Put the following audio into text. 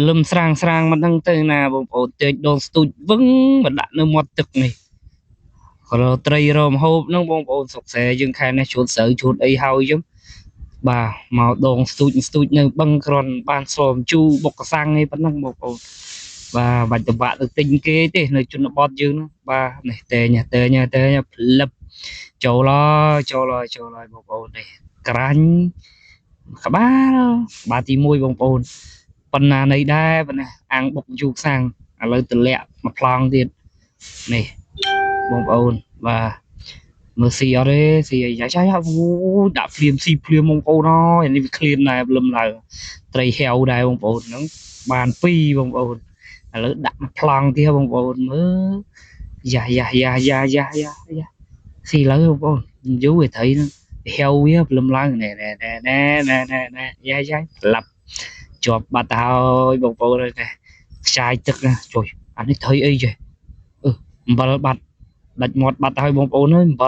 លឹមស្រាងស្រាងមិនដឹងទៅណាបងប្អូនទេដងស្ទូចវឹងមកដាក់នៅមាត់ទឹកនេះក៏ត្រីរមហូបហ្នឹងបងប្អូនសុកសែយើងខែនេះជួនស្រូវជួនអីហើយចឹងបាទមកដងស្ទូចនៅបឹងក្រន់បានស្លមជូរបុកកសាំងនេះប៉ុណ្ណឹងបងប្អូនបាទបាច់តបាក់ទៅទិញគេទេនៅជនបទយើងហ្នឹងបាទនេះតេញផ្លឹបចូលហើយបងប្អូននេះក្រាញ់ក្បាលទី1បងប្អូនប៉ុណ្ណានៃដែរប៉ុណ្ណាអាំងបុកជូរខ្សាំងឥឡូវទម្លាក់មកប្លង់ទៀតនេះបងប្អូនបាទមើលស៊ីអត់ទេស៊ីយ៉ាអូដាក់ភ្លាមស៊ីភ្លាមបងប្អូនអើយនេះវាឃ្លានដែរលឹមឡើងត្រីហែវដែរបងប្អូនហ្នឹងបាន2បងប្អូនឥឡូវដាក់មកប្លង់ទៀតបងប្អូនមើលយ៉ាស៊ីលើបងប្អូនយូរឯត្រីហ្នឹងហែវវាលឹមឡើងណែយ៉ាស្លាប់ជាប់បាត់ទៅហើយបងប្អូនអើយខ្ចាយទឹកណាជួយអានេះត្រីអីចេះអំបិលបាត់ដាច់មាត់បាត់ទៅហើយបងប្អូនអើយ